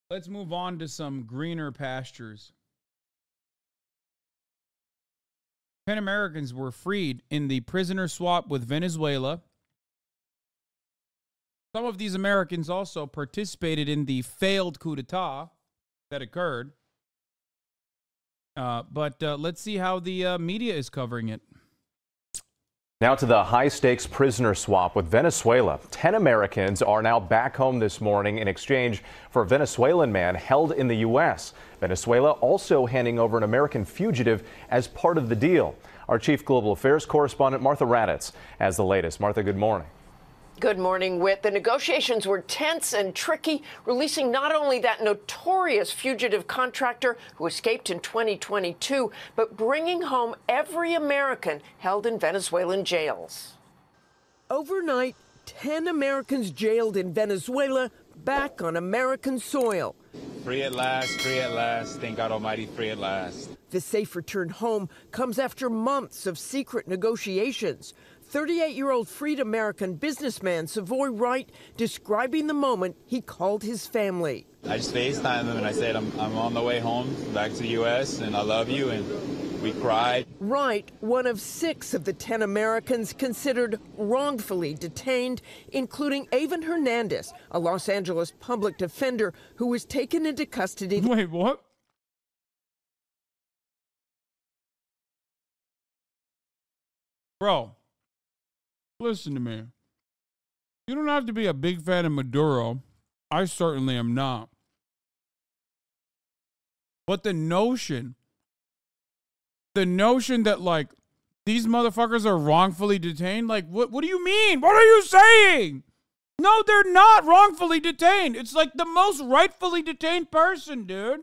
Let's move on to some greener pastures. 10 Americans were freed in the prisoner swap with Venezuela. Some of these Americans also participated in the failed coup d'etat that occurred. But let's see how the media is covering it. Now to the high-stakes prisoner swap with Venezuela. 10 Americans are now back home this morning in exchange for a Venezuelan man held in the U.S. Venezuela also handing over an American fugitive as part of the deal. Our chief global affairs correspondent, Martha Raddatz, has the latest. Martha, good morning. Good morning, Whit. The negotiations were tense and tricky, releasing not only that notorious fugitive contractor who escaped in 2022, but bringing home every American held in Venezuelan jails. Overnight, 10 Americans jailed in Venezuela back on American soil. Free at last, thank God Almighty, free at last. The safe return home comes after months of secret negotiations. 38-year-old freed American businessman Savoy Wright describing the moment he called his family. I just FaceTimed them and I said, I'm on the way home back to the U.S. and I love you, and we cried. Wright, one of 6 of the 10 Americans considered wrongfully detained, including Avon Hernandez, a Los Angeles public defender who was taken into custody. Wait, what? Bro. Listen to me. You don't have to be a big fan of Maduro. I certainly am not. But the notion that, like, these motherfuckers are wrongfully detained, like, what do you mean? What are you saying? No, they're not wrongfully detained. It's like the most rightfully detained person, dude.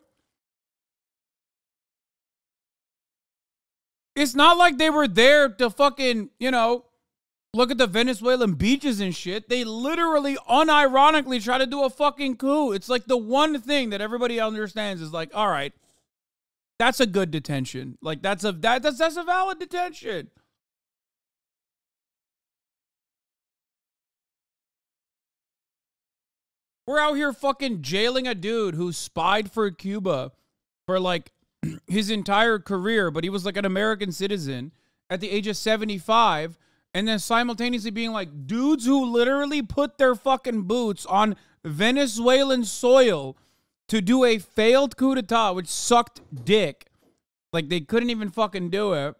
It's not like they were there to fucking, you know, look at the Venezuelan beaches and shit. They literally, unironically try to do a fucking coup. It's like the one thing that everybody understands is like, all right, that's a good detention. Like that's a valid detention. We're out here fucking jailing a dude who spied for Cuba for like his entire career, but he was like an American citizen at the age of 75. And then simultaneously being like, dudes who literally put their fucking boots on Venezuelan soil to do a failed coup d'etat, which sucked dick. Like, they couldn't even fucking do it.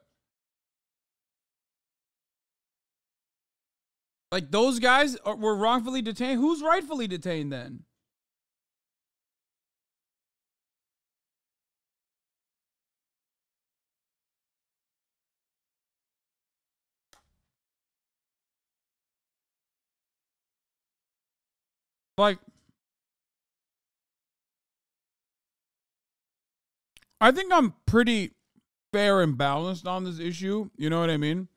Like, those guys were wrongfully detained. Who's rightfully detained then? Like, I think I'm pretty fair and balanced on this issue. You know what I mean?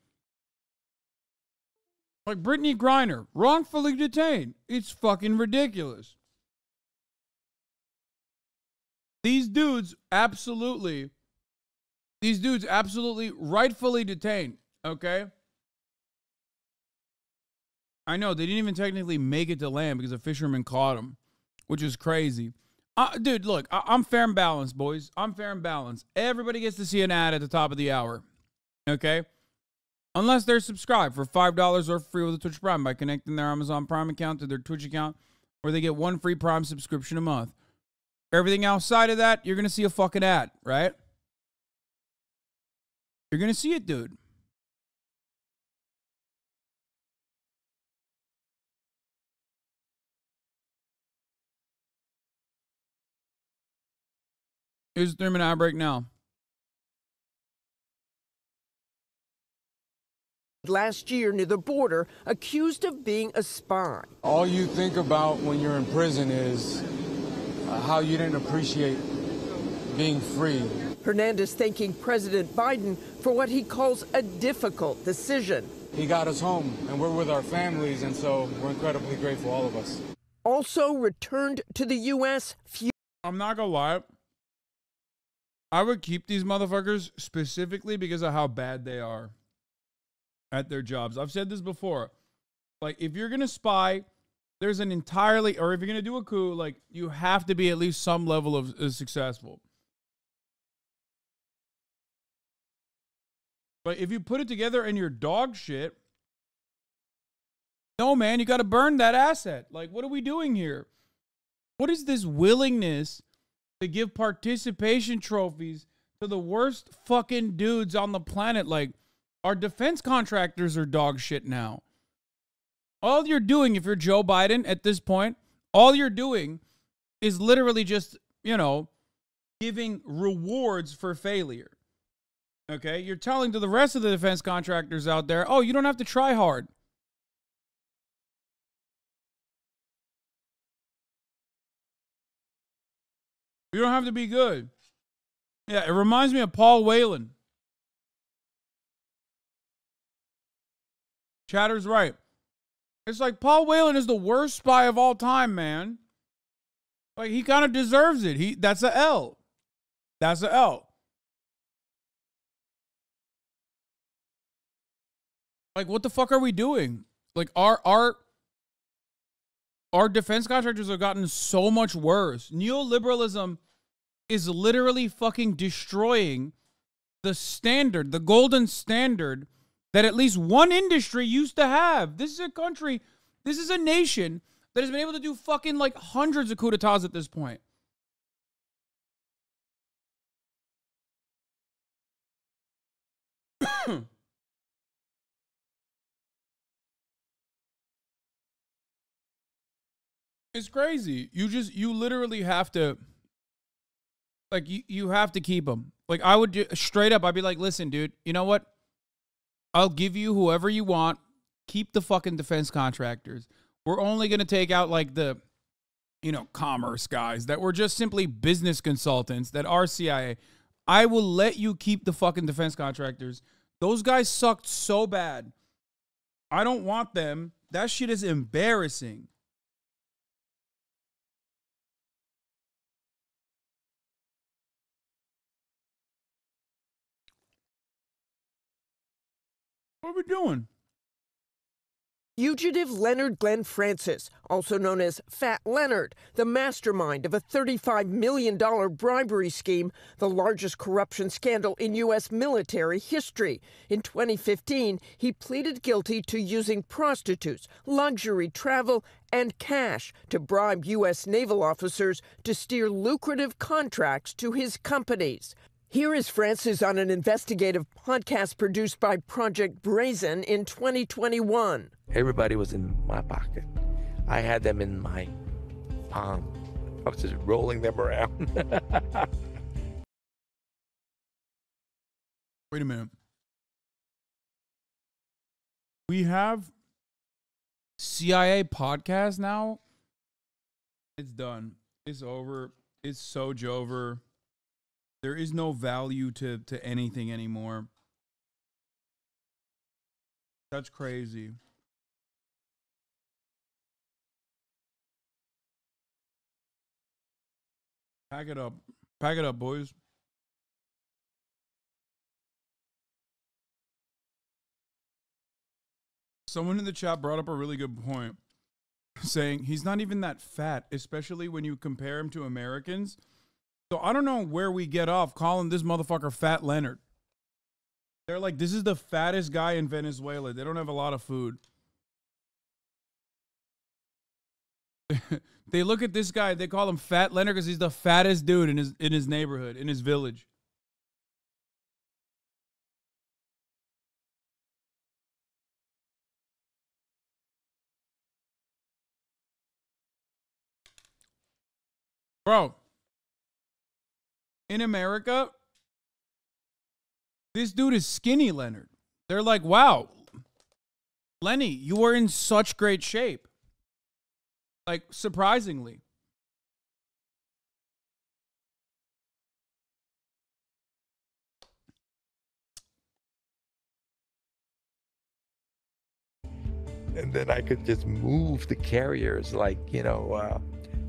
Like Brittany Griner, wrongfully detained. It's fucking ridiculous. These dudes absolutely rightfully detained, okay? I know, they didn't even technically make it to land because a fisherman caught them, which is crazy. Dude, look, I'm fair and balanced, boys. I'm fair and balanced. Everybody gets to see an ad at the top of the hour, okay? Unless they're subscribed for $5 or free with a Twitch Prime by connecting their Amazon Prime account to their Twitch account, where they get 1 free Prime subscription a month. Everything outside of that, you're going to see a fucking ad, right? You're going to see it, dude. Here's a 3-minute ad break now. Last year near the border, accused of being a spy. All you think about when you're in prison is how you didn't appreciate being free. Hernandez thanking President Biden for what he calls a difficult decision. He got us home, and we're with our families, and so we're incredibly grateful, all of us. Also returned to the U.S. I'm not gonna lie. I would keep these motherfuckers specifically because of how bad they are at their jobs. I've said this before. Like, if you're going to spy there's an entirely, or if you're going to do a coup, like, you have to be at least some level of successful. But if you put it together and you're dog shit, no, man, you got to burn that asset. Like, what are we doing here? What is this willingness to give participation trophies to the worst fucking dudes on the planet? Like, our defense contractors are dog shit now. All you're doing, if you're Joe Biden at this point, all you're doing is literally just, you know, giving rewards for failure. Okay? You're telling to the rest of the defense contractors out there, oh, you don't have to try hard. You don't have to be good. Yeah, it reminds me of Paul Whelan. Chatter's right. It's like Paul Whelan is the worst spy of all time, man. Like, he kind of deserves it. That's a L. That's a L. Like, what the fuck are we doing? Like, our defense contractors have gotten so much worse. Neoliberalism is literally fucking destroying the standard, the golden standard that at least one industry used to have. This is a country, this is a nation that has been able to do fucking like hundreds of coups d'etats at this point. It's crazy. You literally have to, like, you have to keep them. Like, I would straight up, I'd be like, listen, dude, you know what? I'll give you whoever you want. Keep the fucking defense contractors. We're only going to take out, like, the, you know, commerce guys that were just simply business consultants that are CIA. I will let you keep the fucking defense contractors. Those guys sucked so bad. I don't want them. That shit is embarrassing. What are we doing? Fugitive Leonard Glenn Francis, also known as Fat Leonard, the mastermind of a $35 million bribery scheme, the largest corruption scandal in U.S. military history. In 2015, he pleaded guilty to using prostitutes, luxury travel, and cash to bribe U.S. naval officers to steer lucrative contracts to his companies. Here is Francis on an investigative podcast produced by Project Brazen in 2021. Everybody was in my pocket. I had them in my palm. I was just rolling them around. Wait a minute. We have CIA podcast now? It's done. It's over. It's so jover. There is no value to anything anymore. That's crazy. Pack it up. Pack it up, boys. Someone in the chat brought up a really good point, saying he's not even that fat, especially when you compare him to Americans. So I don't know where we get off calling this motherfucker Fat Leonard. They're like, this is the fattest guy in Venezuela. They don't have a lot of food. They look at this guy, they call him Fat Leonard because he's the fattest dude in his neighborhood, in his village. Bro, in America, this dude is Skinny Leonard. They're like, wow, Lenny, you are in such great shape. Like, surprisingly. And then I could just move the carriers like, you know,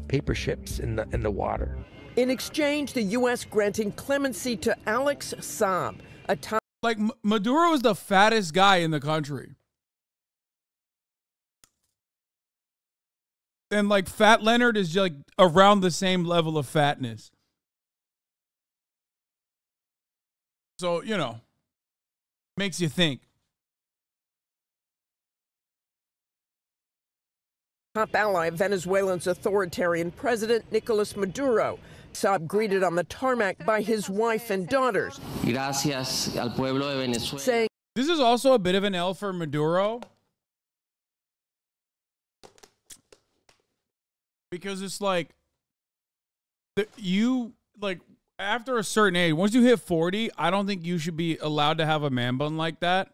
paper ships in the water. In exchange, the U.S. granting clemency to Alex Saab, a top... Like, Maduro is the fattest guy in the country. And like Fat Leonard is like around the same level of fatness. So, you know, makes you think. Top ally of Venezuela's authoritarian president, Nicolas Maduro. Saab greeted on the tarmac by his wife and daughters. Gracias al pueblo de Venezuela. Saying, this is also a bit of an L for Maduro. Because it's like, after a certain age, once you hit 40, I don't think you should be allowed to have a man bun like that.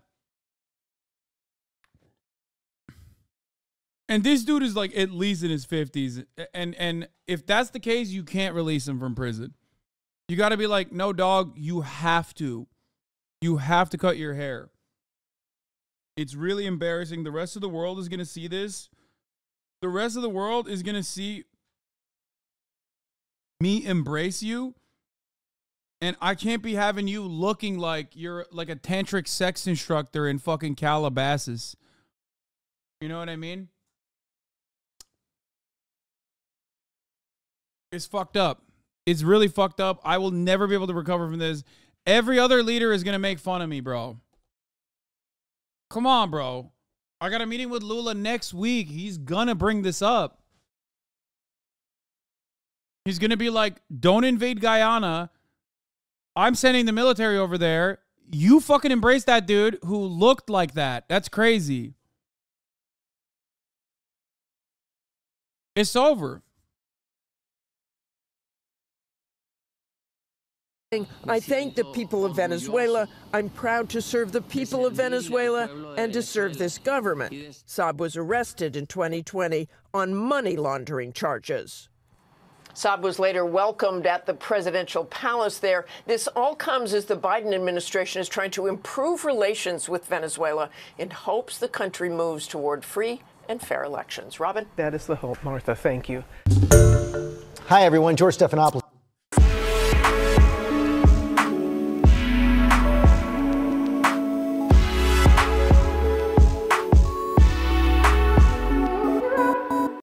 And this dude is like at least in his 50s. And if that's the case, you can't release him from prison. You got to be like, no, dog, you have to. You have to cut your hair. It's really embarrassing. The rest of the world is going to see this. The rest of the world is going to see me embrace you. And I can't be having you looking like you're like a tantric sex instructor in fucking Calabasas. You know what I mean? It's fucked up. It's really fucked up. I will never be able to recover from this. Every other leader is going to make fun of me, bro. Come on, bro. I got a meeting with Lula next week. He's going to bring this up. He's going to be like, don't invade Guyana. I'm sending the military over there. You fucking embrace that dude who looked like that. That's crazy. It's over. I thank the people of Venezuela. I'm proud to serve the people of Venezuela and to serve this government. Saab was arrested in 2020 on money laundering charges. Saab was later welcomed at the presidential palace there. This all comes as the Biden administration is trying to improve relations with Venezuela in hopes the country moves toward free and fair elections. Robin? That is the hope, Martha. Thank you. Hi, everyone. George Stephanopoulos.